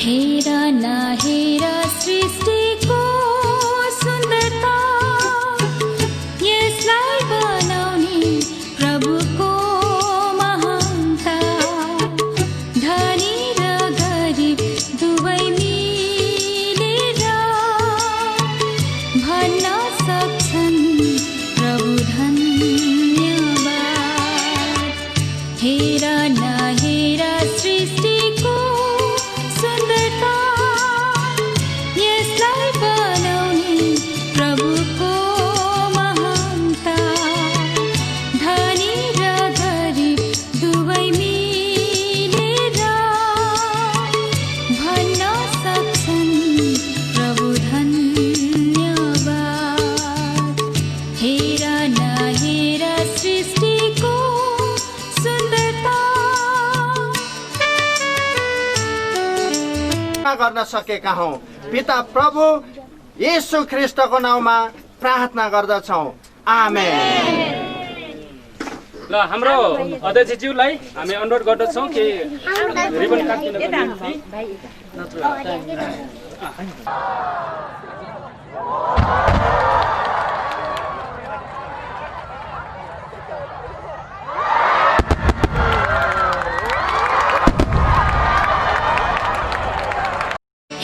हेर नहेर सृष्टिको सुन्दरता, यसलाई बनाउने प्रभुको महानता। धनी र गरिब दुवै मिलेर भन्न सक्छन् प्रभु धन्यवाद। हेर नहेर सृष्टिको सुन्दरता, यसलाई बनाउने प्रभुको महानता। धनी र गरिब दुवै मिलेर भन्न सक्छन् प्रभु धन्यवाद। हेर नहेर सृष्टिको सुन्दरता। गर्न सकेका हौं। पिता प्रभु येशू ख्रीष्टको नाउँमा प्रार्थना गर्दछौं। आमेन। ल हाम्रो अध्यक्षज्यूलाई हामी अनुरोध गर्दछौँ कि रिबन काट्दिनको निम्ति।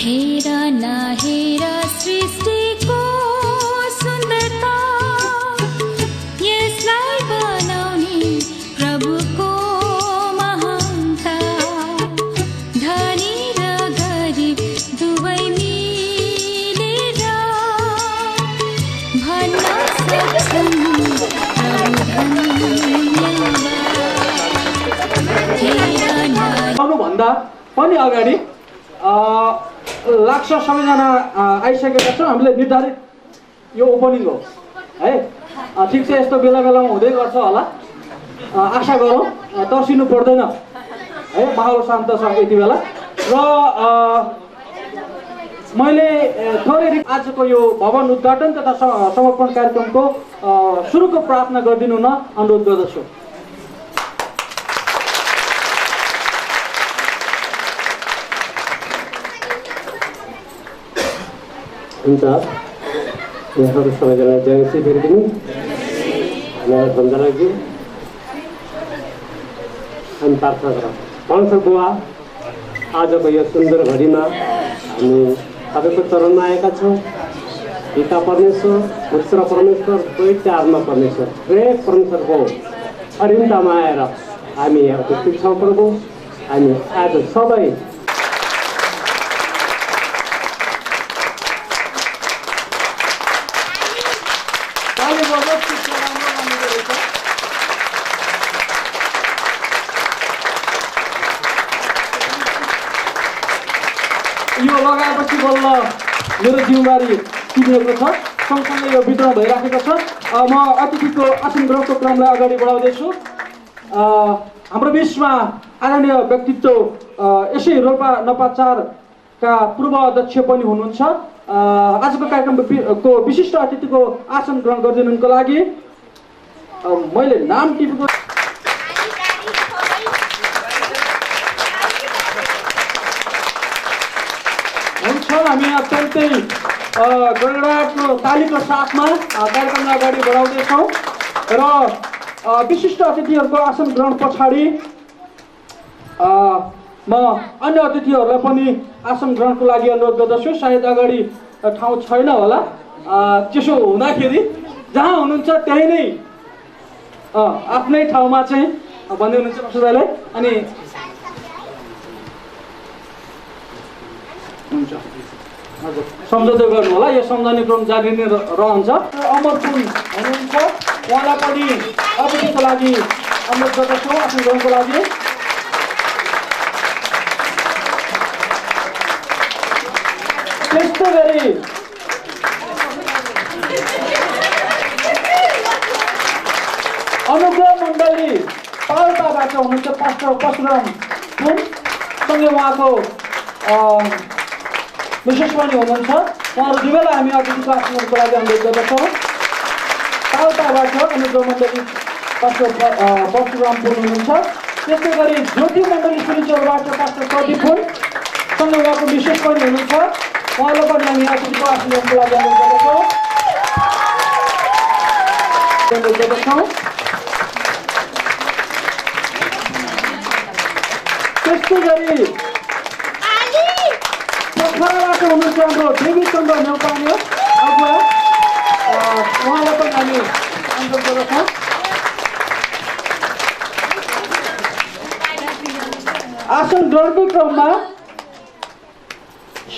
हेर नहेर सृष्टिको सुन्दरता, यसलाई बनाउने प्रभुको महानता। धनी र गरिब दुवै मिलेर भन्न सक्छन् प्रभु धन्यवाद। हेर भन्दा पनि अगाडि लाग्छ सबैजना आइसकेका छौँ। हामीले निर्धारित यो ओपनिङ हो है। ठिक छ, यस्तो बेला बेलामा हुँदै गर्छ होला। आशा गरौँ तर्सिनु पर्दैन है। माहौल शान्त छ यति बेला। र मैले थोरै आजको यो भवन उद्घाटन तथा समर्पण कार्यक्रमको सुरुको प्रार्थना गरिदिनु न अनुरोध गर्दछु। हुन्छ, यहाँहरू सबैजना जयसी फेरिदिनु। हामीलाई सम्झनाको हामी प्रार्थना गरौँ। परमेश्वर बुवा, आजको यो सुन्दर घडीमा हामी तपाईँको चरणमा आएका छौँ। पिता परमेश्वर, पुत्र परमेश्वर, पवित्र आत्मा परमेश्वर, प्रेम परमेश्वरको अरिन्दमा आएर हामी यहाँ उपस्थित छौँ। प्रभु, हामी आज सबै यो लगाएपछि बल्ल मेरो जिम्मेवारी किनेको छ। सँगसँगै यो वितरण भइराखेको छ। म अतिथिको आसन ग्रहणको क्रमलाई अगाडि बढाउँदैछु। हाम्रो बिचमा आदरणीय व्यक्तित्व यसै रोल्पा नपाचारका पूर्व अध्यक्ष पनि हुनुहुन्छ। आजको कार्यक्रमको विशिष्ट अतिथिको आसन ग्रहण गरिदिनुको लागि मैले नाम टिपेको हुन्छ। हामी अत्यन्तै गडगडाटको तालीको साथमा कार्यक्रमलाई अगाडि बढाउँदैछौँ। र विशिष्ट अतिथिहरूको आसन ग्रहण पछाडि म अन्य अतिथिहरूलाई पनि आसन ग्रहणको लागि अनुरोध गर्दछु। सायद अगाडि ठाउँ छैन होला। त्यसो हुँदाखेरि जहाँ हुनुहुन्छ त्यही नै आफ्नै ठाउँमा चाहिँ भन्दै हुनुहुन्छ प्रसादले। अनि हुन्छ, हजुर सम्झँदै गर्नु होला। यो सम्झने क्रम जारी नै रहन्छ। अमरपुन हुनुहुन्छ, उहाँलाई पनि अतिथिको लागि अनुरोध गर्दछौँ आसन ग्रहणको लागि। त्यस्तै गरी अनुग्रह मण्डली पाल्पाबाट हुनुहुन्छ पास्टर परशुराम पुन, सँगै उहाँको विशेष पनि हुनुहुन्छ। उहाँहरू दुवैलाई हामी अतिथिको आसनको लागि अनुरोध गर्दछौँ। पाल्पाबाट अनुग्रह मण्डली पास्टर परशुराम पुन हुनुहुन्छ। त्यस्तै गरी ज्योति मण्डली सिलिचौरबाट पास्टर प्रदीप पुन, सँगै उहाँको विशेष पनि हुनुहुन्छ, उहाँलाई पनि हामी अतिथिको आशीर्वादको लागि अनुरोध गर्दछौँ। त्यस्तै गरी पोखराबाट हुनुहुन्छ हाम्रो देवीचन्द्र नेउपाने अगुवा, उहाँलाई पनि हामी अनुरोध गर्दछौँ। आसन ग्रहणको क्रममा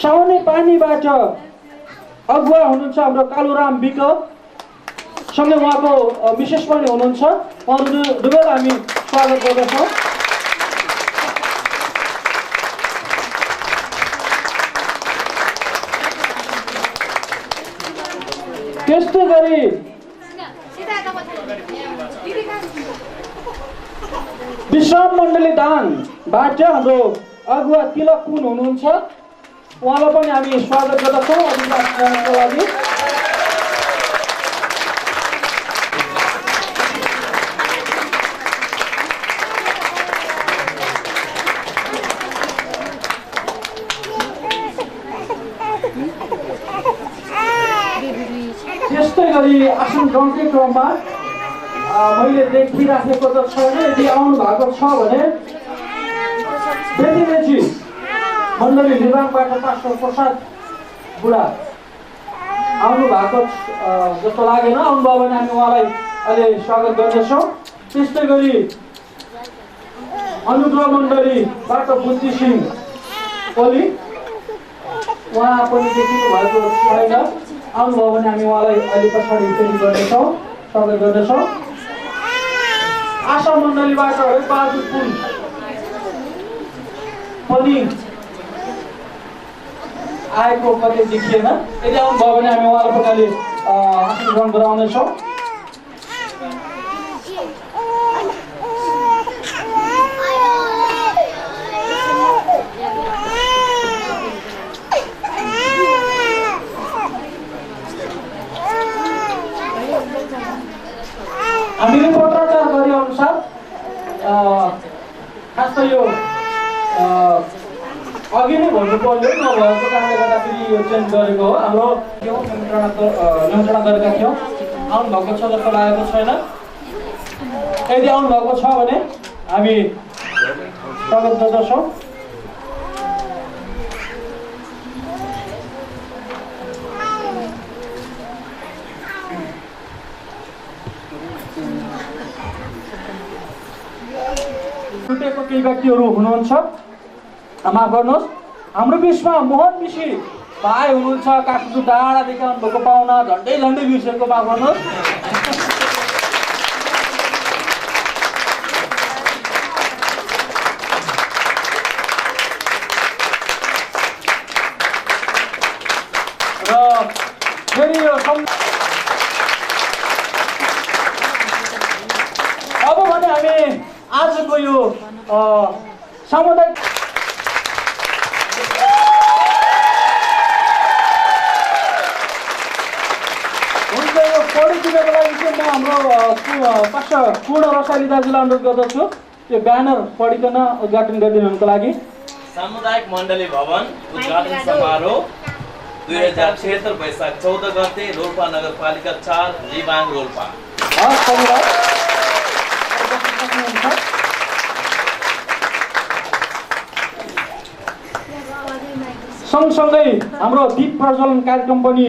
साउने पानीबाट अगुवा हुनुहुन्छ हाम्रो कालुराम विक, सँगै उहाँको विशेष पनि हुनुहुन्छ, उहाँहरू दुवैलाई हामी स्वागत गर्दछौँ। त्यस्तै गरी विश्राम मण्डली दाङबाट हाम्रो अगुवा तिलक कुन हुनुहुन्छ, उहाँलाई पनि हामी स्वागत गर्दछौँ अतिथिको लागि। त्यस्तै गरी आसन ग्रहणकै क्रममा मैले देखिराखेको त छैन, यदि आउनु भएको छ भने बेटीमेची मण्डली निर्माणबाट पास्टर प्रसाद बुढा आउनु भएको जस्तो लागेन, आउनुभयो भने हामी उहाँलाई अहिले स्वागत गर्नेछौँ। त्यस्तै गरी अनुग्रह मण्डलीबाट बुद्धि सिंह ओली उहाँ पनि देखिनु भएको छैन, आउनुभयो भने हामी उहाँलाई अहिले पछाडि फेरि गर्नेछौँ, स्वागत गर्नेछौँ। आशा मण्डलीबाट बहादुर पुन पनि आएको कतै देखिएन, यदि आउनुभयो भने हामी उहाँलाई पनि अहिले आसन ग्रहण गराउनेछौँ। हामीले पत्राचार गरे अनुसार खास त यो अघि नै भन्नु पर्यो, नभएको कारणले गर्दाखेरि यो चेन्ज गरेको हो। हाम्रो निमन्त्रणा गरेका थियौँ, आउनुभएको छ जस्तो लागेको छैन। यदि आउनुभएको छ भने हामी स्वागत गर्दछौँ। छुटेको केही व्यक्तिहरू हुनुहुन्छ, माफ गर्नुहोस्। हाम्रो बिचमा मोहन मिसी भाइ हुनुहुन्छ, काठमाडौँ डाँडादेखि आउनुभएको पाहुना, झन्डै बिर्सेको, माफ गर्नुहोस्। र फेरि यो अब भने हामी आजको यो सामुदायिक हुन्छ, यो पढिदिनको लागि चाहिँ म हाम्रो पास्टर पूर्ण रसाइली दाजुलाई अनुरोध गर्दछु यो ब्यानर पढिकन उद्घाटन गरिदिनुको लागि। सामुदायिक मण्डली भवन उद्घाटन समारोह 2076 वैशाख 14 गते रोल्पा नगरपालिका 4 लिबाङ रोल्पा। सँगसँगै हाम्रो दीप प्रज्वलन कार्यक्रम पनि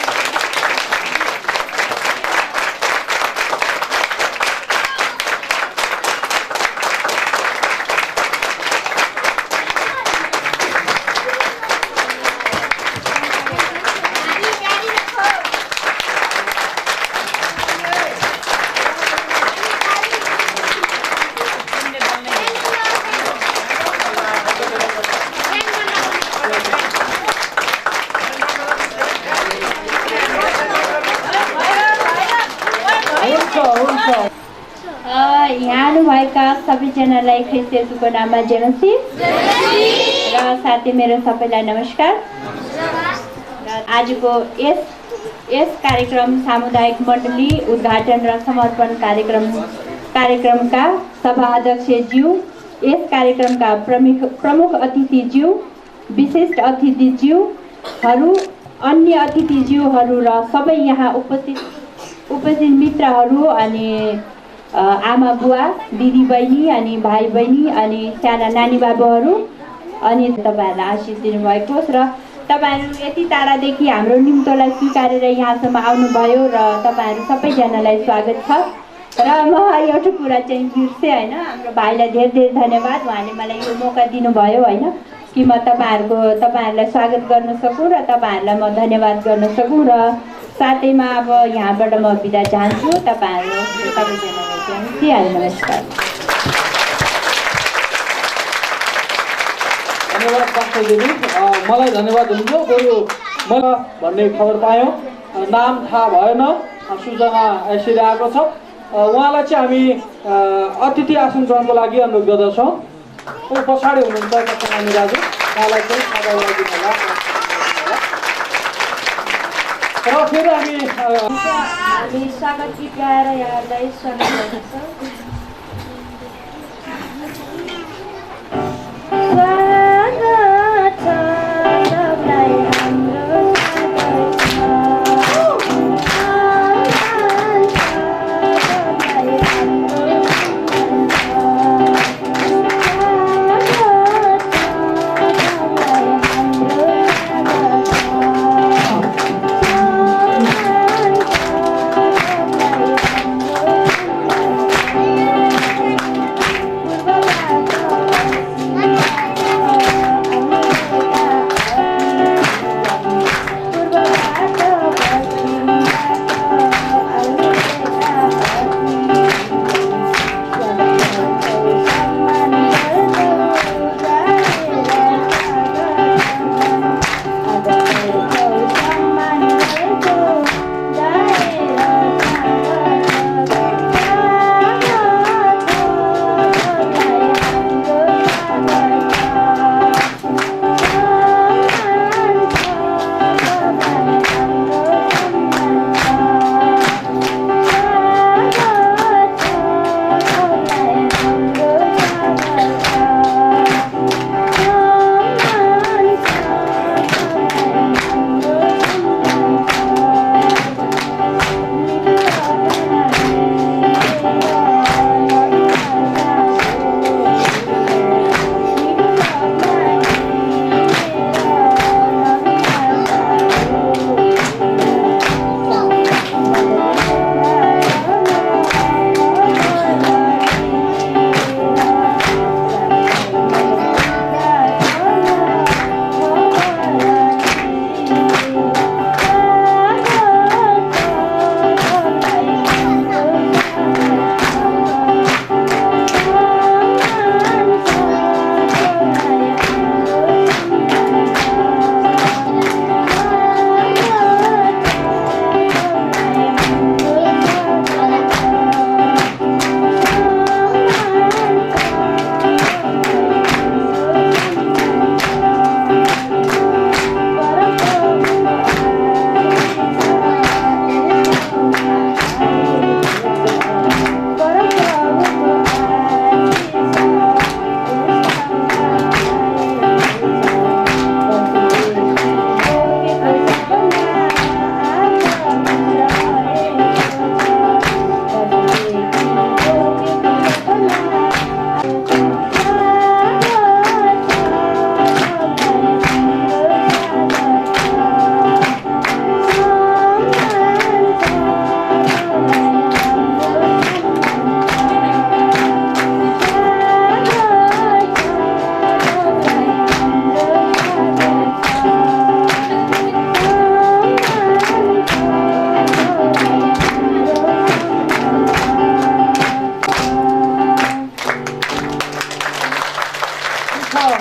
यहाँ आउनुभएका सबैजनालाई ख्रीष्ट येशूको नाममा जय मसीह र साथै मेरो सबैलाई नमस्कार। र आजको यस कार्यक्रम सामुदायिक मण्डली उद्घाटन र समर्पण कार्यक्रमका सभा अध्यक्षज्यू, यस कार्यक्रमका प्रमुख अतिथिज्यू, विशिष्ट अतिथिज्यूहरू, अन्य अतिथिज्यूहरू र सबै यहाँ उपस्थित मित्रहरू अनि आमा बुवा, दिदी बहिनी अनि भाइ बहिनी अनि साना नानी बाबुहरू अनि तपाईँहरूलाई आशिष दिनुभएको र तपाईँहरू यति टाढादेखि हाम्रो निम्तोलाई स्वीकारेर यहाँसम्म आउनुभयो र तपाईँहरू सबैजनालाई स्वागत छ। र म एउटा कुरा चाहिँ बिर्सेँ होइन, हाम्रो भाइलाई धेरै धेरै धन्यवाद, उहाँले मलाई यो मौका दिनुभयो होइन कि म तपाईँहरूलाई स्वागत गर्न सकूँ र तपाईँहरूलाई म धन्यवाद गर्न सकूँ। र साथैमा अब यहाँबाट म बिदा चाहन्छु। तपाईँहरू सबैजनालाई चाहिँ नमस्कार। धन्यवाद पास्टर दिदी, मलाई धन्यवाद हुन्थ्यो, बरु मलाई भन्ने खबर पायौँ, नाम थाहा भएन, सूचना यसरी आएको छ। उहाँलाई चाहिँ हामी अतिथि आसन ग्रहणको लागि अनुरोध गर्दछौँ। ऊ पछाडि हुनुहुन्छ कक्षामी दाजु, उहाँलाई चाहिँ खाजाको लागि होला। र फेरि हामी स्वागत गीत गाएर यहाँहरूलाई स्वागत गर्दछौँ।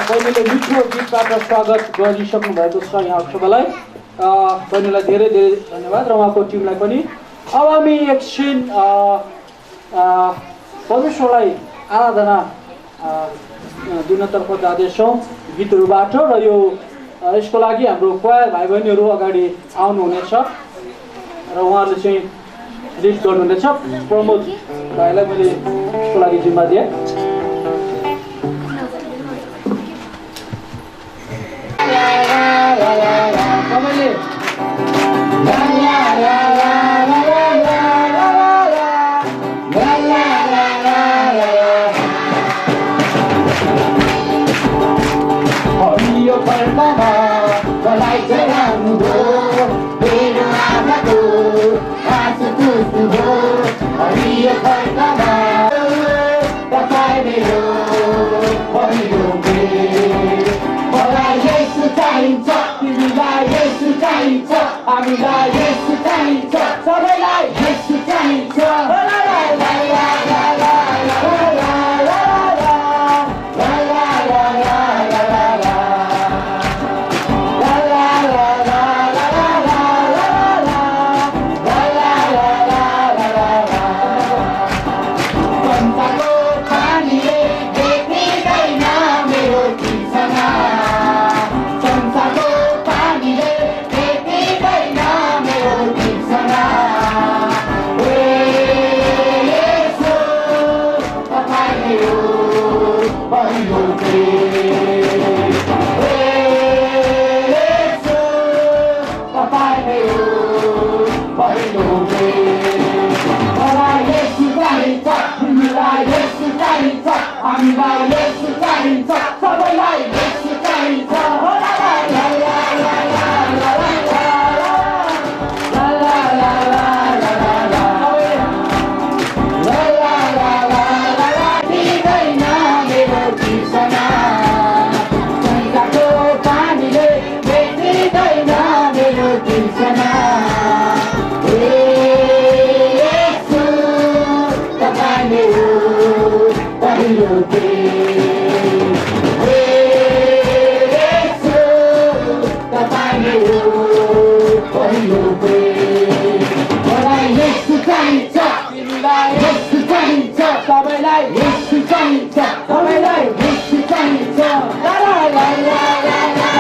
बहिनीले मिठो गीतबाट स्वागत गरिसक्नु भएको छ यहाँ सबैलाई। बहिनीलाई धेरै धेरै धन्यवाद र उहाँको टिमलाई पनि। अब हामी एकछिन परमेश्वरलाई आराधना दिनतर्फ जाँदैछौँ गीतहरूबाट र यसको लागि हाम्रो क्वायर भाइ बहिनीहरू अगाडि आउनुहुनेछ र उहाँहरूले चाहिँ लिड गर्नुहुनेछ। प्रमोद भाइलाई मैले यसको लागि जिम्मा दिएँ। हरियो फर्कमा मलाई जगाउनु हो मेरो आँखाको आँसु पुस्नु हो हरियो फर्कमा तपाईँ मेरो पहिलो प्रेम मलाई येशू चाहिन्छ तिमीलाई येशू चाहिन्छ हामीलाई येशू चाहिन्छ सबैलाई येशू चाहिन्छ ला ला ला ला ला ला ला ला हामीलाई येशू चाहिन्छ सबैलाई येशू चाहिन्छ ला ला ला ला ला ला ला ला ला ला ला ला दिँदैन मेरो तृष्णा संसारको पानीले बेच्दैन मेरो तृष्णा येशू तपाईँ मेरो पहिलो प्रेम येशू तपाईँ मेरो पहिलो प्रेम मलाई येशू चाहिन्छ तिमीलाई येशू चाहिन्छ सबैलाई येशू चाहिन्छ सबैलाई येशू चाहिन्छ ला ला ला ला ला ला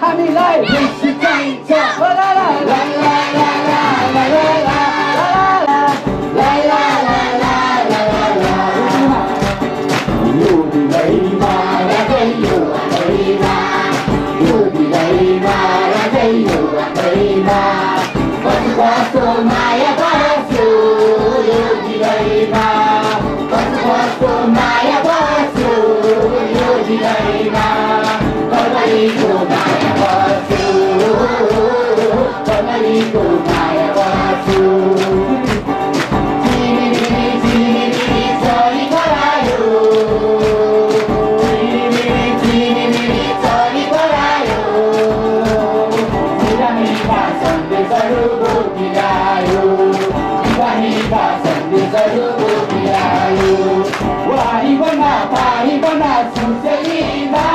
हामीलाई येशू चाहिन्छ ला ला ला ला ला ला ला ला ला ला ला यो दिलैमा राजै यो आँदैमा यो दिलैमा राजै यो आँदैमा कस्तो माया बस्यो यो दिलैमा कस्तो माया बस्यो यो दिलैमा कमलीको माया बस्यो कमलीको माया बस्यो चिनी चरी गरायो चिनी चरी गरायो बिरामीका सन्देशहरू बोकिरायो बिरामीका सन्देशहरू बोकिरायो वारी बना सुसेलीमा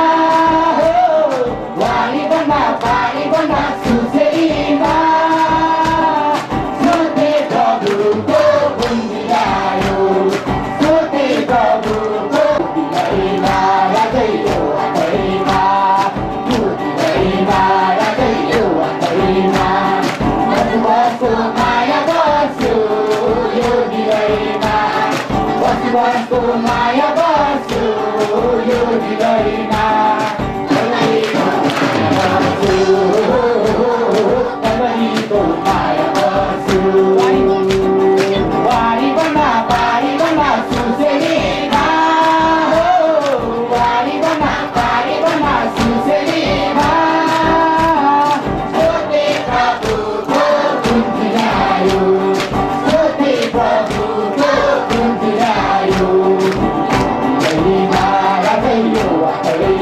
वारी बना सुसेलीमा सोते प्रभुको गुण दिलायो सोते प्रभुको दिलैमा राजै यो आँदैमा यो दिलैमा राजै यो आँदैमा बसो माया बस्यो यो दिलैमा बसो माया बस्यो यो दिलैमा कमलीको माया बस्यो वारी बना सुसेलीमा वारी बना सुसेलीमा सोते प्रभुको गुण दिलायो सोते प्रभुको गुण दिलायो दिलैमा राजै यो आँदैमा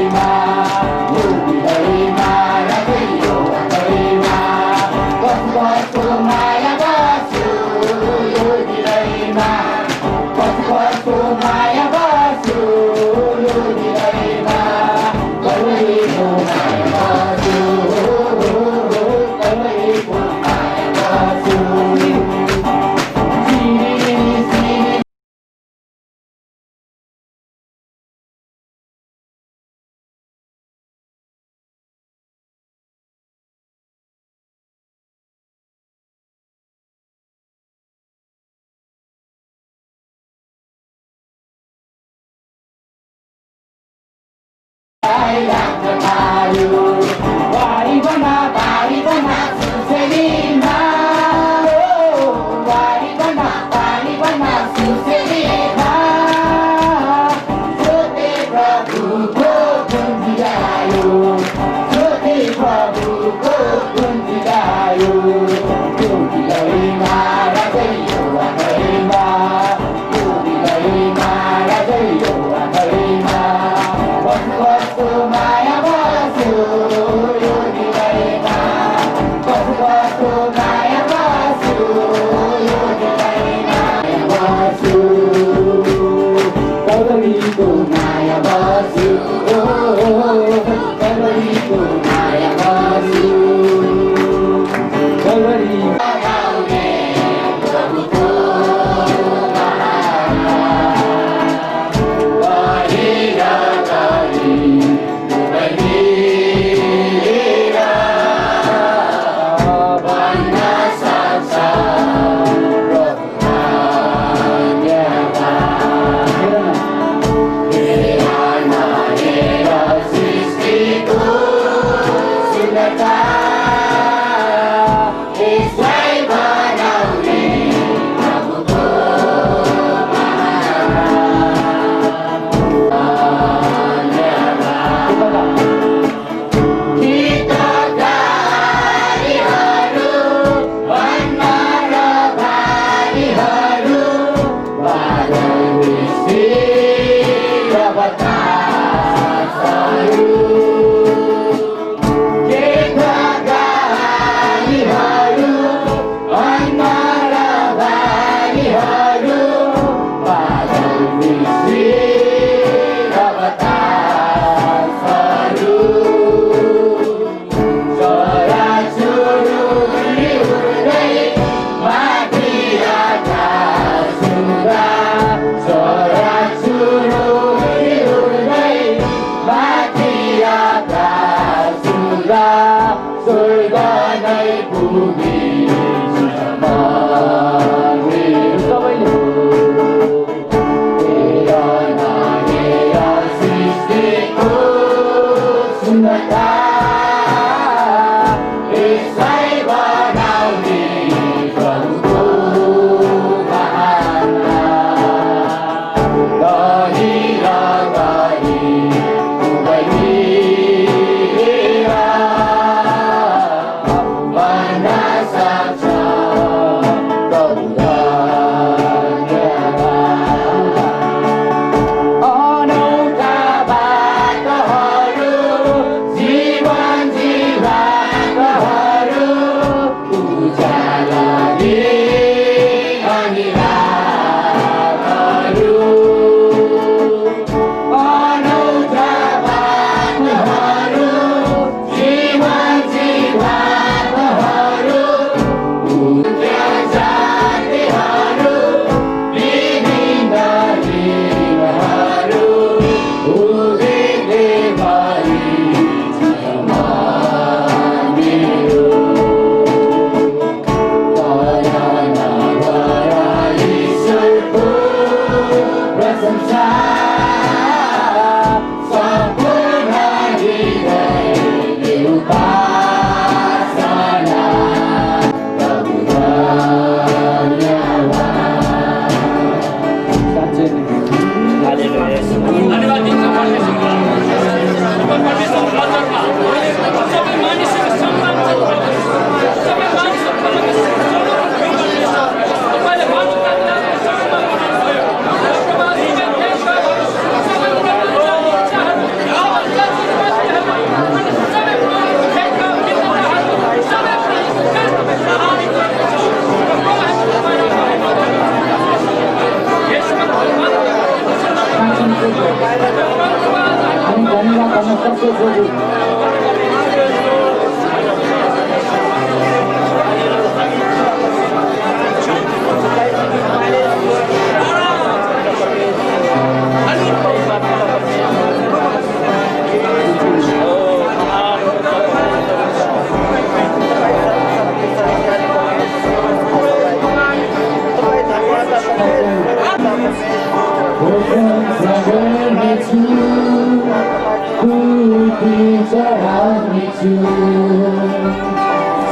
चढाउनेछु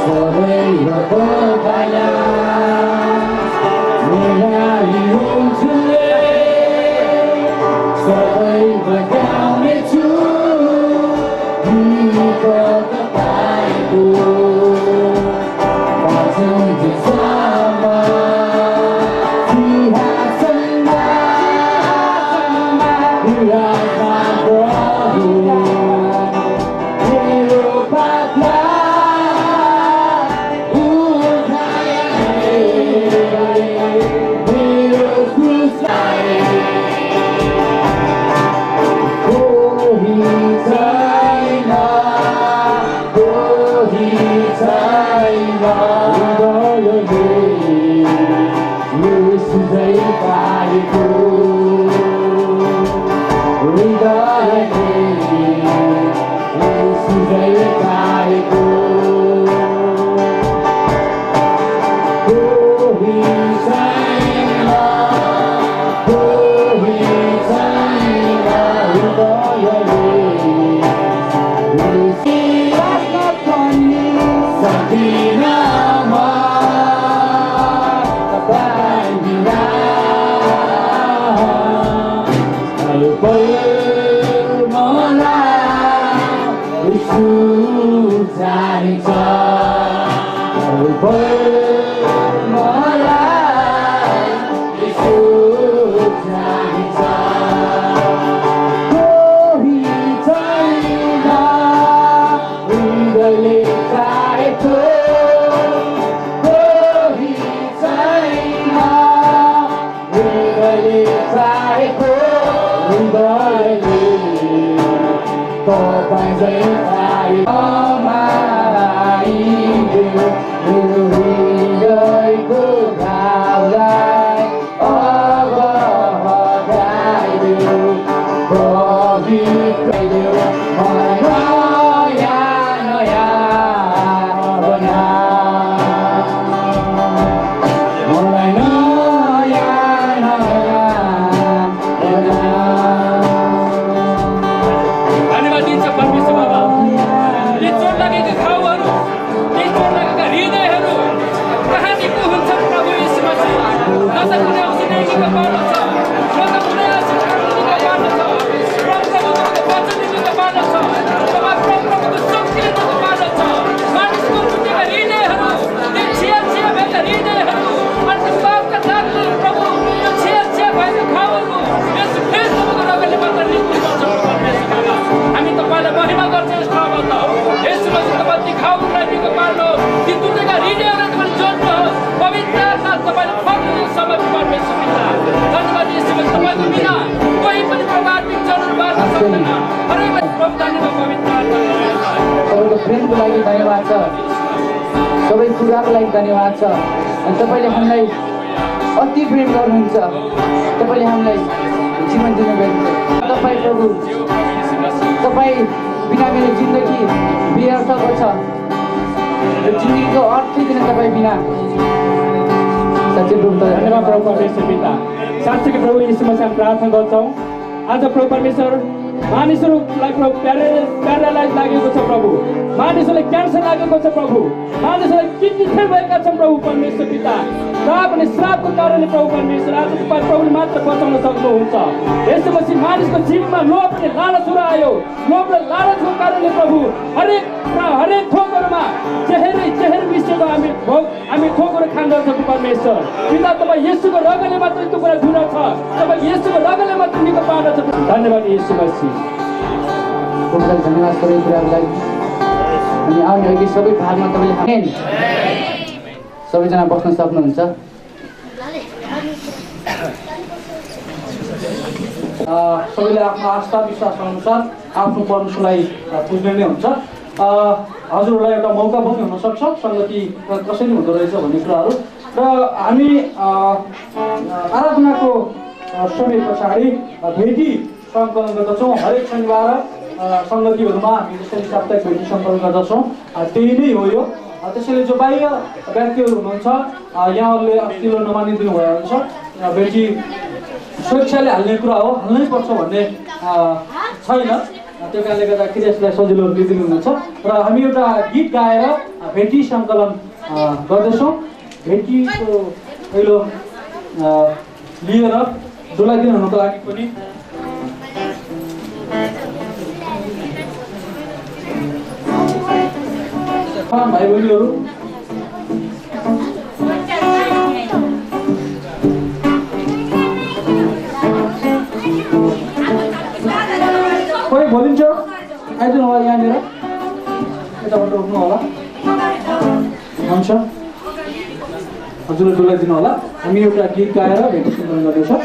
सबैको भला मेरा हुन्छुले सबै बगाउनेछु गीत तपाईँको बाँचौँ दिशामा सिंहासनमा विराजमा प्रभु मेरो पापलाई उठाए मेरो क्रुसलाई कोही छैन हृदयले येशूकै पाएको हृदयले येशूकै पाएको कोही छैन हृदयले सक्दिन म तपाईँ बिना मलाई यीशु चाहिन्छ मलाई यीशु चाहिन्छ कोही छैन हृदयले चाहेको कोही छैन हृदयले चाहेको हृदयले तपाईँ चाहिँ मेरो हृदयको घाउलाई अब हटाइदेऊ पवित्र मलाई नयाँ बना मलाई नयाँ बना धन्यवाद दिन्छ परमेश्वर बाबा। यी चोट लागेका घाउहरू, यी चोट लागेका हृदयहरू कहाँदेखि हुन्छन् प्रभु यीशु मसीह? न त कुनै औषधिको बाटो छ, न त कुनै आशीर्वादको बाटो छ, प्रभुको वचनको बाटो छ, प्रभुको शक्तिको बाटो छ। मानिसको टुटेका हृदयहरू, ती छिया भएका हृदयहरू, अनि पापका दागले प्रभु त्यो छिया भएका घाउहरू यसो ख्रीष्टको रगतले मात्र निस्कन्छ परमेश्वर बाबा। हामी तपाईँलाई महिमा गर्छौँ यस ठाउँबाट। यसो मसीह तपाईँ ती घाउहरूलाई निको पार्नुहोस्, ती टुटेका हृदयहरूलाई तपाईँ जोड्नुहोस्। पवित्र आत्मा तपाईँले फर्किने समय परमेश्वर पिता। धन्यवाद यसो मसीह, तपाईँको बिना कोही पनि प्रभु आत्मिक जनहरू बाँच्न सक्दैन। हरेक प्रभु धन्यवाद पवित्र आत्मा। तपाईँको प्रेमको लागि धन्यवाद छ, सबै कुराको लागि धन्यवाद छ। अनि तपाईँले हामीलाई अति प्रेम गर्नुहुन्छ, तपाईँले हामीलाई जीवन दिनुभएको छ। तपाईँ प्रभु, तपाईँ बिना मेरो जिन्दगी व्यर्थको छ। यो जिन्दगीको अर्थै दिन तपाईँ बिना साँच्चै प्रभु धन्यवाद प्रभु परमेश्वर पिता। साँच्चै प्रभु यीशु मसीह हामी प्रार्थना गर्छौँ। आज प्रभु परमेश्वर मानिसहरूलाई प्रभु प्यारालाइज लागेको छ प्रभु, मानिसहरूलाई क्यान्सर लागेको छ प्रभु, मानिसहरूलाई किडनी फेल भएका छन् प्रभु परमेश्वर पिता। श्राप अनि श्रापको कारणले प्रभु परमेश्वर आज तपाईँ प्रभुले मात्र बचाउन सक्नुहुन्छ। यसो मसीह मानिसको जीवनमा लोभ अनि लालचहरू आयो, लोभ र लालचको कारणले प्रभु हरेक थोकहरूमा जहर मिसिएको हामी थोकहरू खाँदछौँ परमेश्वर पिता। तपाईँ येशूको रगतले मात्र त्यो कुरा धुन छ, तपाईँ येशूको रगतले मात्र निको पार्न छ। धन्यवाद येशू मसीह। तपाईँलाई धन्यवाद सबै कुराको लागि। अनि आउने अघि सबै भागमा तपाईँले सबैजना बस्न सक्नुहुन्छ। सबैले आफ्नो आस्था विश्वास अनुसार आफ्नो परमेश्वरलाई पुज्ने नै हुन्छ। हजुरहरूलाई एउटा मौका पनि हुनसक्छ सङ्गति कसरी हुँदो रहेछ भन्ने कुराहरू। र हामी आराधनाको समय पछाडि भेटी सङ्कलन गर्दछौँ। हरेक शनिबार सङ्गतिहरूमा हामी जसरी साप्ताहिक भेटी सङ्कलन गर्दछौँ त्यही नै हो यो। त्यसैले जो बाह्य व्यक्तिहरू हुनुहुन्छ यहाँहरूले अस्तिलो नमानिदिनु भयो हुन्छ, भेटी स्वेच्छाले हाल्ने कुरा हो, हाल्नै पर्छ भन्ने छैन। त्यो कारणले गर्दाखेरि यसलाई सजिलो लिदिनु हुनुहुन्छ र हामी एउटा गीत गाएर भेटी सङ्कलन गर्दैछौँ। भेटीको पहिलो लिएर डुलाइदिनु हुनुको लागि पनि भाइ बहिनीहरू कोही बोलिन्छ आइदिनु होला यहाँनिर यताबाट उठ्नु होला हुन्छ हजुरले डुलाइदिनु होला। हामी एउटा गीत गाएर भेटी सङ्कलन गर्दैछौँ।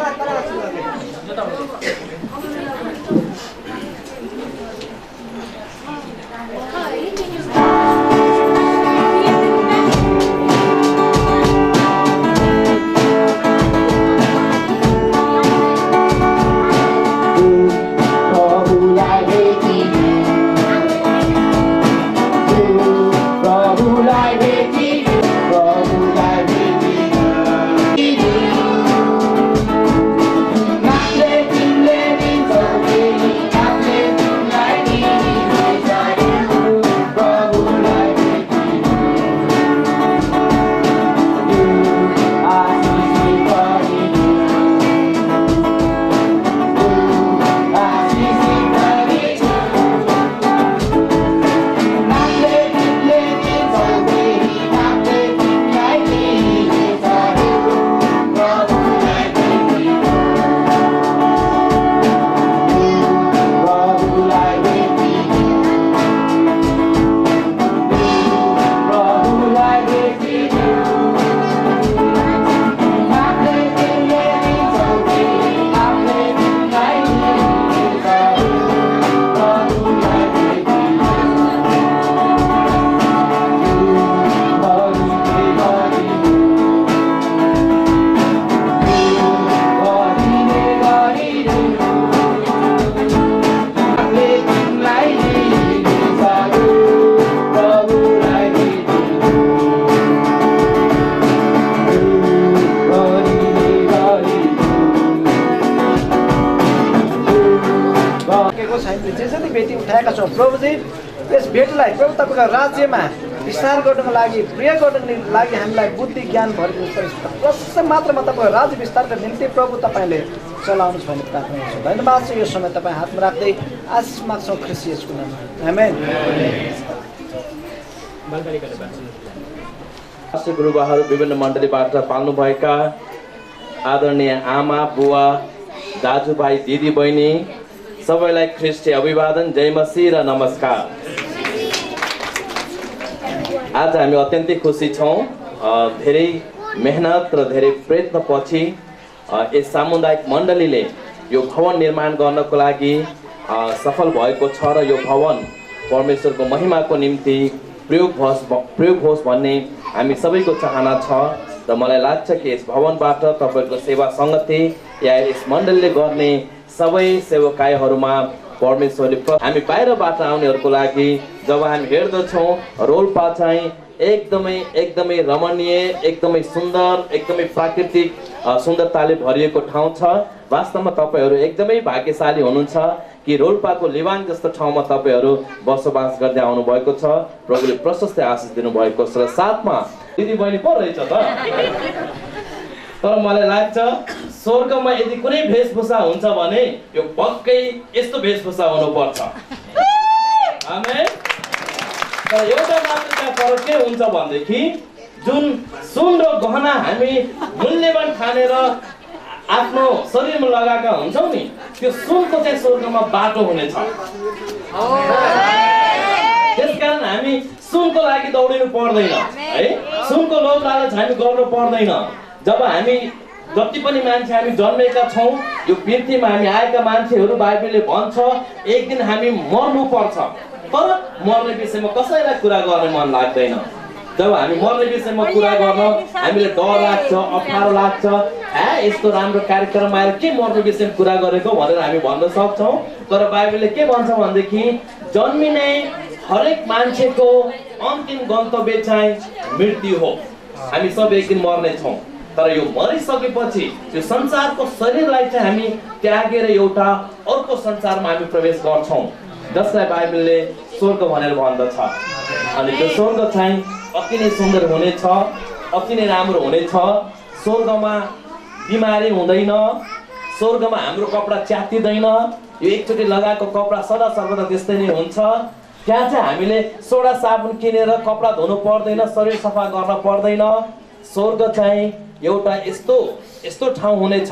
जे जति भेटी उठाएका छौँ प्रभुजी यस भेटलाई प्रभु तपाईँको राज्यमा विस्तार गर्नको लागि प्रिय गर्नको लागि हामीलाई बुद्धि ज्ञान भरेको प्रशस्त मात्रामा तपाईँको राज्य विस्तारका निम्ति प्रभु तपाईँले चलाउनुहोस् भन्ने प्रार्थना गर्छौँ। धन्यवाद छ यो समय तपाईँ हातमा राख्दै आशिष माग्छौँ ख्रिस्ट येशूको नाममा आमेन। गुरुबाहरू विभिन्न मण्डलीबाट पाल्नुभएका आदरणीय आमा बुवा दाजुभाइ दिदी बहिनी सबैलाई ख्रिस्टीय अभिवादन, जय मसीह र नमस्कार। आज हामी अत्यन्तै खुसी छौँ। धेरै मेहनत र धेरै प्रयत्नपछि यस सामुदायिक मण्डलीले यो भवन निर्माण गर्नको लागि सफल भएको छ र यो भवन परमेश्वरको महिमाको निम्ति प्रयोग होस् भन्ने हामी सबैको चाहना छ र मलाई लाग्छ कि यस भवनबाट तपाईँको सेवा सङ्गति या यस मण्डलीले गर्ने सबै सेवकाईहरूमा परमेश्वरले हामी बाहिरबाट आउनेहरूको लागि जब हामी हेर्दछौँ रोल्पा चाहिँ एकदमै रमणीय, एकदमै सुन्दर, एकदमै प्राकृतिक सुन्दरताले भरिएको ठाउँ छ। वास्तवमा तपाईँहरू एकदमै भाग्यशाली हुनुहुन्छ कि रोल्पाको लिवाङ जस्तो ठाउँमा तपाईँहरू बसोबास गर्दै आउनुभएको छ। प्रभुले प्रशस्त आशिष दिनुभएको छ र साथमा दिदी बहिनी पो रहेछ त। तर मलाई लाग्छ स्वर्गमा यदि कुनै वेशभूषा हुन्छ भने यो पक्कै यस्तो वेशभूषा हुनुपर्छ। आमेन। तर एउटा मात्र त्यहाँ फरक के हुन्छ भनेदेखि जुन सुन र गहना हामी मूल्यवान ठानेर आफ्नो शरीरमा लगाएका हुन्छौँ नि, त्यो सुनको चाहिँ स्वर्गमा बाटो हुनेछ। त्यसकारण हामी सुनको लागि दौडिनु पर्दैन है, सुनको लोभ लालच हामी गर्नु पर्दैन। जब हामी जति पनि मान्छे हामी जन्मेका छौँ यो पृथ्वीमा हामी आएका मान्छेहरू बाइबलले भन्छ एक दिन हामी मर्नु पर्छ। तर मर्ने विषयमा कसैलाई कुरा गर्ने मन लाग्दैन। जब हामी मर्ने विषयमा कुरा गर्न हामीले डर लाग्छ, अप्ठ्यारो लाग्छ, यस्तो राम्रो कार्यक्रम आएर के मर्ने विषयमा कुरा गरेको भनेर हामी भन्न सक्छौँ। तर बाइबलले के भन्छ भनेदेखि जन्मिने हरेक मान्छेको अन्तिम गन्तव्य चाहिँ मृत्यु हो। हामी सब एक दिन मर्ने छौँ। तर यो मरिसकेपछि यो संसारको शरीरलाई चाहिँ हामी त्यागेर एउटा अर्को संसारमा हामी प्रवेश गर्छौँ। जसलाई बाइबलले स्वर्ग भनेर भन्दछ। अनि त्यो स्वर्ग चाहिँ अति नै सुन्दर हुनेछ, अति नै राम्रो हुनेछ। स्वर्गमा बिमारी हुँदैन, स्वर्गमा हाम्रो कपडा च्यातिँदैन, यो एकचोटि लगाएको कपडा सदा सर्वदा त्यस्तै नै हुन्छ। त्यहाँ चाहिँ हामीले सोडा साबुन किनेर कपडा धुनु पर्दैन, शरीर सफा गर्न पर्दैन। स्वर्ग चाहिँ एउटा यस्तो ठाउँ हुनेछ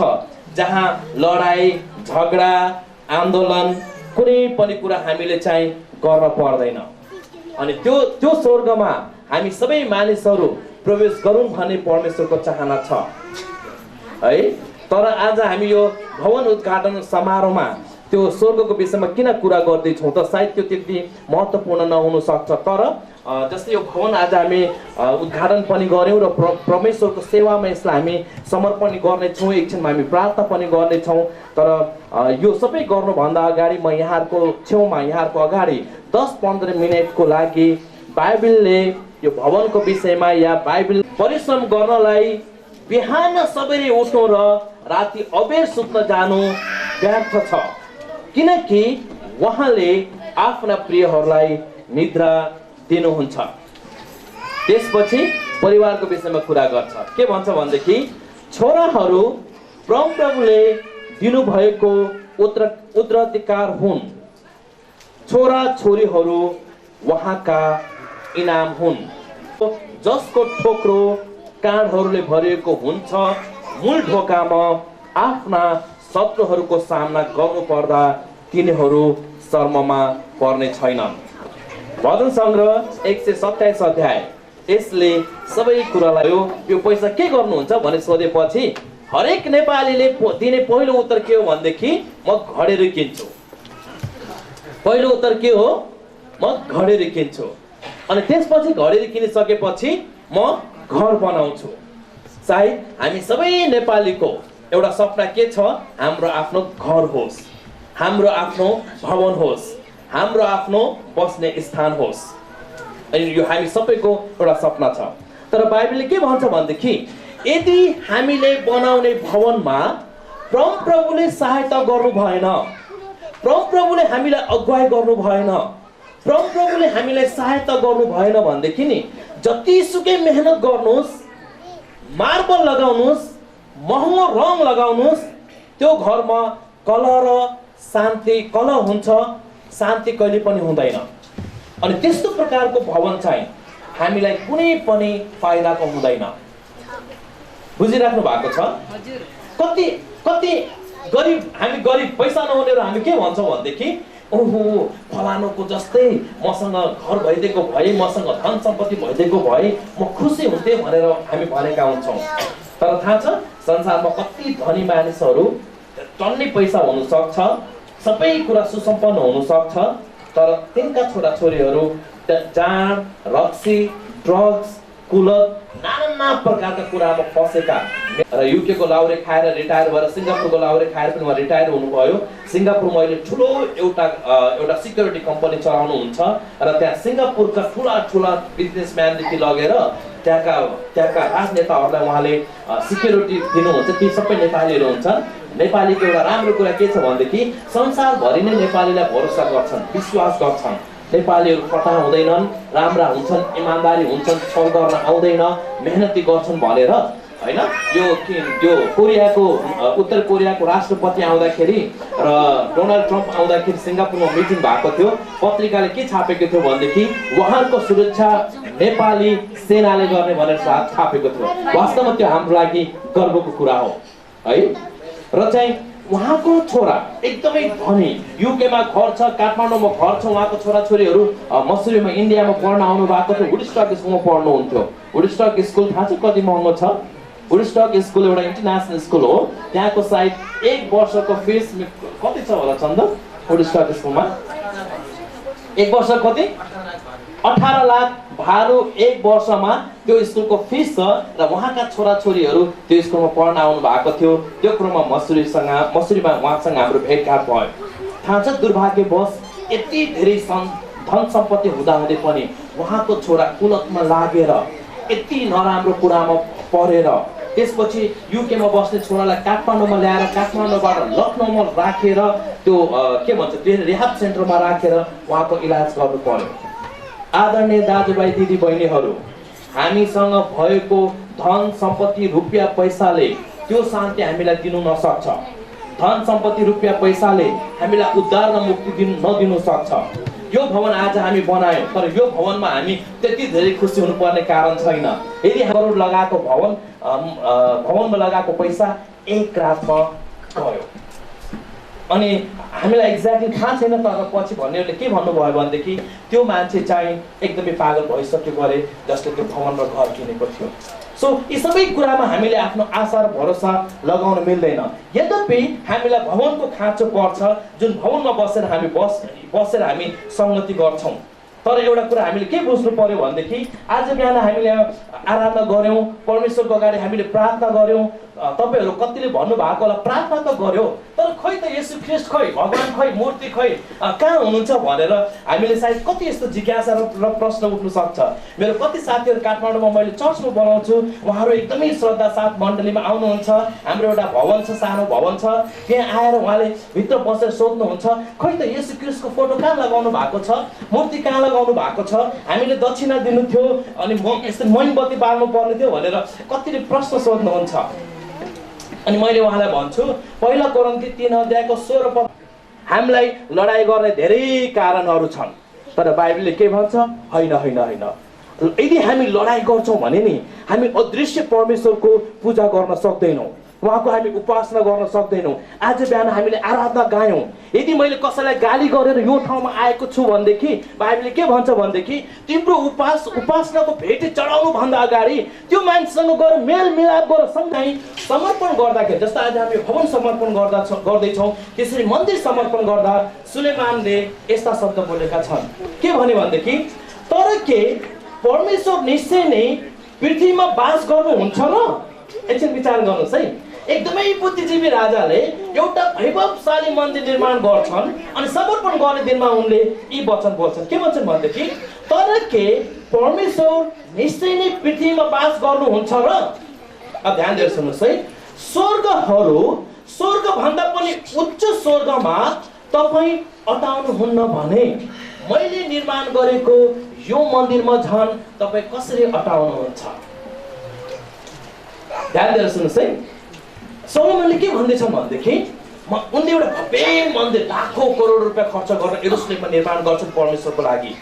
जहाँ लडाई झगडा आन्दोलन कुनै पनि कुरा हामीले चाहिँ गर्न पर्दैन। अनि त्यो स्वर्गमा हामी सबै मानिसहरू प्रवेश गरौँ भन्ने परमेश्वरको चाहना छ है। तर आज हामी यो भवन उद्घाटन समारोहमा त्यो स्वर्गको विषयमा किन कुरा गर्दैछौँ त सायद त्यो त्यति महत्त्वपूर्ण नहुन सक्छ। तर जस्तै यो भवन आज हामी उद्घाटन पनि गऱ्यौँ र परमेश्वरको सेवामा यसलाई हामी समर्पण गर्नेछौँ, एकछिनमा हामी प्रार्थना पनि गर्नेछौँ। तर यो सबै गर्नुभन्दा अगाडि म यहाँहरूको छेउमा यहाँहरूको अगाडि 10-15 मिनटको लागि बाइबलले यो भवनको विषयमा या बाइबल परिश्रम गर्नलाई बिहान सबेरै उठ्नु र राति अबेर सुत्न जानु व्यर्थ छ, किनकि उहाँले आफ्ना प्रियहरूलाई निद्रा दिनुहुन्छ। त्यसपछि परिवारको विषयमा कुरा गर्छ। के भन्छ भनेदेखि छोराहरू परमप्रभुले दिनुभएको उत्तराधिकार हुन्, छोरा छोरीहरू उहाँका इनाम हुन्। जसको ठोक्रो काँडहरूले भरिएको हुन्छ, मूल ढोकामा आफ्ना शत्रुहरूको सामना गर्नुपर्दा तिनीहरू शर्ममा पर्ने छैनन्। भजन सङ्ग्रह 127 अध्याय। यसले सबै कुरालाई यो पैसा के गर्नुहुन्छ भने सोधेपछि हरेक नेपालीले दिने पहिलो उत्तर के हो भनेदेखि म घडेरी किन्छु। पहिलो उत्तर के हो? म घडेरी किन्छु। अनि त्यसपछि घडेरी किनिसकेपछि म घर बनाउँछु। सायद हामी सबै नेपालीको एउटा सपना के छ? हाम्रो आफ्नो घर होस्, हाम्रो आफ्नो भवन होस्, हाम्रो आफ्नो बस्ने स्थान होस्। अनि यो हामी सबैको एउटा सपना छ। तर बाइबलले के भन्छ भनेदेखि यदि हामीले बनाउने भवनमा परमप्रभुले सहायता गर्नु भएन, परमप्रभुले हामीलाई अगुवाई गर्नु भएन, परमप्रभुले हामीलाई सहायता गर्नु भएन भनेदेखि नि जतिसुकै मेहनत गर्नुहोस्, मार्बल लगाउनुहोस्, महँगो रङ लगाउनुहोस्, त्यो घरमा कलह हुन्छ, शान्ति कहिले पनि हुँदैन। अनि त्यस्तो प्रकारको भवन चाहिँ हामीलाई कुनै पनि फाइदाको हुँदैन। बुझिराख्नु भएको छ? कति गरिब, हामी गरिब पैसा नहुनेहरू हामी के भन्छौँ भनेदेखि ओहो फलानुको जस्तै मसँग घर भइदिएको भए, मसँग धन सम्पत्ति भइदिएको भए म खुसी हुन्थेँ भनेर हामी भनेका हुन्छौँ। तर थाहा छ संसारमा कति धनी मानिसहरू टन्नै पैसा हुनसक्छ, सबै कुरा सुसम्पन्न हुनसक्छ, तर तिनका छोराछोरीहरू जाँड रक्सी ड्रग्स कुलत नाना प्रकारका कुरामा फसेका र युकेको लाउरे खाएर रिटायर भएर सिङ्गापुरको लाउरे खाएर पनि उहाँ रिटायर हुनुभयो। सिङ्गापुरमा अहिले ठुलो एउटा सिक्युरिटी कम्पनी चलाउनुहुन्छ र त्यहाँ सिङ्गापुरका ठुला बिजनेसम्यानदेखि लगेर त्यहाँका राजनेताहरूलाई उहाँले सिक्युरिटी दिनुहुन्छ। ती सबै नेपालीहरू हुन्छन्। नेपालीको एउटा राम्रो कुरा के छ भनेदेखि संसारभरि नै नेपालीलाई भरोसा गर्छन्, विश्वास गर्छन्। नेपालीहरू कटा हुँदैनन्, राम्रा हुन्छन्, इमान्दारी हुन्छन्, छल गर्न आउँदैन, मेहनती गर्छन् भनेर हैन। यो कोरियाको उत्तर कोरियाको राष्ट्रपति आउँदाखेरि र डोनाल्ड ट्रम्प आउँदाखेरि सिङ्गापुरमा मिटिङ भएको थियो। पत्रिकाले के छापेको थियो भनेदेखि उहाँको सुरक्षा नेपाली सेनाले गर्ने भनेर छापेको थियो। वास्तवमा त्यो हाम्रो लागि गर्वको कुरा हो है। र चाहिँ उहाँको छोरा एकदमै धनी, युकेमा घर छ, काठमाडौँमा घर छ, उहाँको छोराछोरीहरू मसुरीमा इन्डियामा पढ्न आउनु भएको थियो। वुडस्टक स्कुलमा पढ्नुहुन्थ्यो। वुडस्टक स्कुल थाहा छ कति महँगो छ? वुडस्टक स्कुल एउटा इन्टरनेसनल स्कुल हो। त्यहाँको सायद 1 वर्षको फिस कति छ होला चन्द? वुडस्टक स्कुलमा 1 वर्ष कति? 18 लाख भाडु 1 वर्षमा त्यो स्कुलको फिस छ। र उहाँका छोराछोरीहरू त्यो स्कुलमा पढ्न आउनु भएको थियो। त्यो क्रममा मसुरीमा उहाँसँग हाम्रो भेटघाट भयो। थाहा छ दुर्भाग्यवश यति धेरै धन सम्पत्ति हुँदाहुँदै पनि उहाँको छोरा कुलतमा लागेर यति नराम्रो कुरामा परेर त्यसपछि युकेमा बस्ने छोरालाई काठमाडौँमा ल्याएर काठमाडौँबाट लखनऊमा राखेर त्यो के भन्छ त्यो रिहाब सेन्टरमा राखेर उहाँको इलाज गर्नु पर्यो। आदरणीय दाजुभाइ दिदी बहिनीहरू, हामीसँग भएको धन सम्पत्ति रुपियाँ पैसाले त्यो शान्ति हामीलाई दिनु नसक्छ। धन सम्पत्ति रुपियाँ पैसाले हामीलाई उद्धार र मुक्ति नदिनु सक्छ। यो भवन आज हामी बनायौँ, तर यो भवनमा हामी त्यति धेरै खुसी हुनुपर्ने कारण छैन। यदि करोड लगाएको भवनमा लगाएको पैसा एक रातमा गयो। अनि हामीलाई एक्ज्याक्टली थाहा छैन, तर पछि भन्नेहरूले के भन्नुभयो भनेदेखि त्यो मान्छे चाहिँ एकदमै पागल भइसक्यो अरे जसले त्यो भवन र घर किनेको थियो। सो यी सबै कुरामा हामीले आफ्नो आशा र भरोसा लगाउन मिल्दैन। यद्यपि हामीलाई भवनको खाँचो पर्छ, जुन भवनमा बसेर हामी सङ्गति गर्छौँ। तर एउटा कुरा हामीले के बुझ्नु पर्यो भनेदेखि आज बिहान हामीले आराधना गऱ्यौँ, परमेश्वरको अगाडि हामीले प्रार्थना गऱ्यौँ। तपाईँहरू कतिले भन्नुभएको होला प्रार्थना त गऱ्यो, तर खै त येशू ख्रीष्ट खै, भगवान खै, मूर्ति खै, कहाँ हुनुहुन्छ भनेर हामीले सायद कति यस्तो जिज्ञासा र प्रश्न उठ्नु सक्छ। मेरो कति साथीहरू काठमाडौँमा मैले चर्चमा बनाउँछु, उहाँहरू एकदमै श्रद्धा साथ मण्डलीमा आउनुहुन्छ। हाम्रो एउटा भवन छ, सानो भवन छ, त्यहाँ आएर उहाँले भित्र बसेर सोध्नुहुन्छ खै त येशू ख्रीष्टको फोटो कहाँ लगाउनु भएको छ, मूर्ति कहाँ लगाउनु भएको छ, हामीले दक्षिणा दिनु थियो अनि यस्तो मोमबत्ती बाल्नु पर्ने थियो भनेर कतिले प्रश्न सोध्नुहुन्छ। अनि मैले उहाँलाई भन्छु पहिला कोरिन्थी 3:16 हामीलाई लडाइँ गर्ने धेरै कारणहरू छन्, तर बाइबलले के भन्छ? होइन होइन होइन, यदि हामी लडाइँ गर्छौँ भने नि हामी अदृश्य परमेश्वरको पूजा गर्न सक्दैनौँ, उहाँको हामी उपासना गर्न सक्दैनौँ। आज बिहान हामीले आराधना गायौँ, यदि मैले कसैलाई गाली गरेर यो ठाउँमा आएको छु भनेदेखि बाइबलले के भन्छ भनेदेखि तिम्रो उपासनाको भेटी चढाउनु भन्दा अगाडि त्यो मान्छेसँग गएर मेलमिलाप गरेर सँगै समर्पण गर्दाखेरि, जस्तो आज हामी भवन समर्पण गर्दैछौँ, त्यसरी मन्दिर समर्पण गर्दा सुलेमानले यस्ता शब्द बोलेका छन्। के भने भनेदेखि तर के परमेश्वर निश्चय नै पृथ्वीमा बास गर्नुहुन्छ र? एकछिन विचार गर्नुहोस् है। एकदमै बुद्धिजीवी राजाले एउटा वैभवशाली मन्दिर निर्माण गर्छन् अनि समर्पण गर्ने दिनमा उनले यी वचन बोल्छन्। के भन्छन् भनेदेखि तर के परमेश्वर निश्चय नै पृथ्वीमा बास गर्नुहुन्छ र? अब ध्यान दिएर सुन्नुहोस् है। स्वर्गभन्दा पनि उच्च स्वर्गमा तपाईँ अटाउनुहुन्न भने मैले निर्माण गरेको यो मन्दिरमा झन् तपाईँ कसरी अटाउनुहुन्छ? ध्यान दिएर सुन्नुहोस् है। सोलोमनले के भन्दैछन् भनेदेखि उनले एउटा भव्य मन्दिर लाखौँ करोड रुपियाँ खर्च गरेर यरुशलेममा निर्माण गर्छन् परमेश्वरको लागि।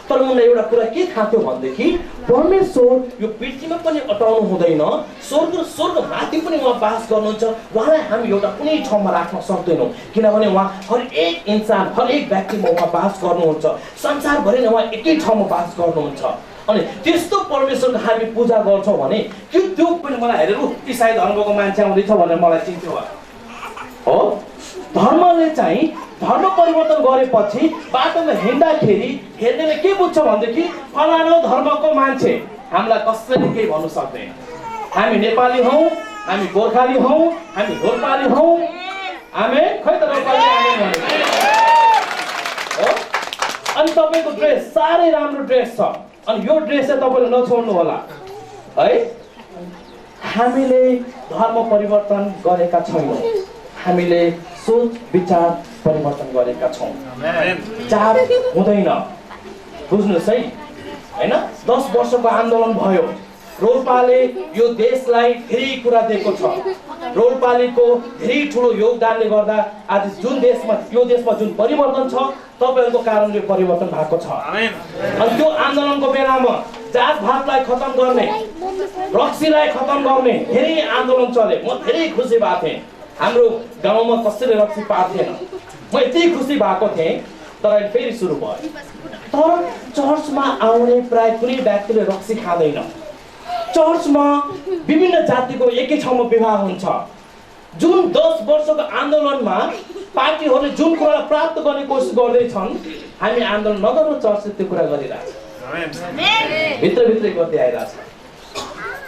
तर उनलाई एउटा कुरा के थाहा थियो भनेदेखि परमेश्वर यो पृथ्वीमा पनि अटाउनु हुँदैन, स्वर्ग माथि पनि उहाँ बास गर्नुहुन्छ। उहाँलाई हामी एउटा कुनै ठाउँमा राख्न सक्दैनौँ, किनभने उहाँ हरेक इन्सान हरेक व्यक्तिमा उहाँ बास गर्नुहुन्छ। संसारभरि नै उहाँ एकै ठाउँमा बास गर्नुहुन्छ। अनि त्यस्तो परमेश्वरको हामी पूजा गर्छौँ भने त्यो पनि मलाई हेरेर इसाई धर्मको मान्छे आउँदैछ भनेर मलाई चिन्थ्यो हो। धर्मले चाहिँ धर्म परिवर्तन गरेपछि बाटोमा हिँड्दाखेरि हेर्नेले के बुझ्छ भनेदेखि फलाना धर्मको मान्छे, हामीलाई कसैले केही भन्नु सक्दैन। हामी नेपाली हौँ, हामी गोर्खाली हौँ, हामी रोल्पाली हौँ, हामी खै त रोल्पाली हो। अनि तपाईँको ड्रेस साह्रै राम्रो ड्रेस छ, अनि यो ड्रेस चाहिँ तपाईँले नछोड्नु होला है। हामीले धर्म परिवर्तन गरेका छैनौँ, हामीले सोच विचार परिवर्तन गरेका छौँ। चाड हुँदैन, बुझ्नुहोस् है होइन। 10 वर्षको आन्दोलन भयो, रोल्पाले यो देशलाई धेरै कुरा दिएको छ। रोल्पालीको धेरै ठुलो योगदानले गर्दा आज यो देशमा जुन परिवर्तन छ तपाईँहरूको कारणले परिवर्तन भएको छ। अनि त्यो आन्दोलनको बेलामा जात भातलाई खतम गर्ने, रक्सीलाई खतम गर्ने धेरै आन्दोलन चले। म धेरै खुसी भएको थिएँ, हाम्रो गाउँमा कसैले रक्सी पार्थेन, म यति खुसी भएको थिएँ। तर अहिले फेरि सुरु भयो। तर चर्चमा आउने प्राय कुनै व्यक्तिले रक्सी खाँदैन। चर्चमा विभिन्न जातिको एकै ठाउँमा विवाह हुन्छ। जुन 10 वर्षको आन्दोलनमा पार्टीहरूले जुन कुरा प्राप्त गर्ने कोसिस गर्दैछन्, हामी आन्दोलन नगर्नु चर्चले त्यो कुरा गरिरहेछ, भित्रभित्रै गर्दै आइरहेछ।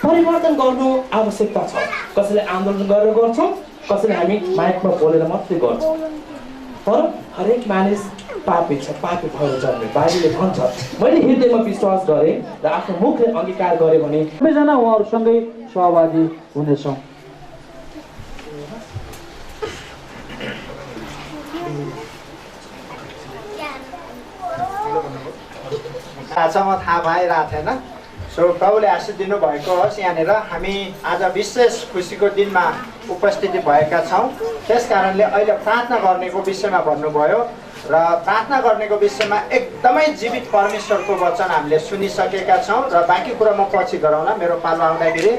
परिवर्तन गर्नु आवश्यकता छ। कसैले आन्दोलन गरेर गर्छौँ, कसैले हामी माइकमा बोलेर मात्रै गर्छौँ। तर हरेक मानिस पापी छ, पापी भएर जन्मे। बाइबलले भन्छ मैले हृदयमा विश्वास गरेँ र आफ्नो मुखले अङ्गीकार गरेँ भने सबैजना उहाँहरूसँगै सहभागी हुनेछौँ। आजसम्म थाहा भइरहेको थिएन। सो प्रभुले आशीष दिनुभएको होस्। यहाँनिर हामी आज विशेष खुसीको दिनमा उपस्थिति भएका छौँ। त्यस कारणले अहिले प्रार्थना गर्नेको विषयमा भन्नुभयो र प्रार्थना गर्नेको विषयमा एकदमै जीवित परमेश्वरको वचन हामीले सुनिसकेका छौँ र बाँकी कुरा म पछि गरौँला। मेरो पालो आउँदाखेरि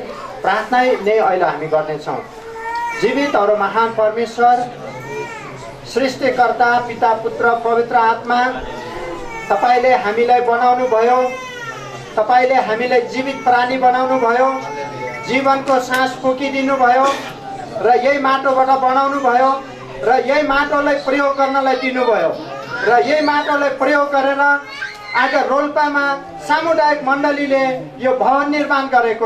प्रार्थना नै अहिले हामी गर्नेछौँ। जीवित और महान परमेश्वर, सृष्टिकर्ता, पिता, पुत्र, पवित्र आत्मा, तपाईले हामीलाई बनाउनु भयो, तपाईले हामीलाई जीवित प्राणी बनाउनु भयो, जीवनको सास फुकिदिनु भयो र यही माटोबाट बनाउनु भयो र यही माटोलाई प्रयोग गर्नलाई दिनुभयो र यही माटोलाई प्रयोग गरेर आज रोल्पामा सामुदायिक मण्डलीले यो भवन निर्माण गरेको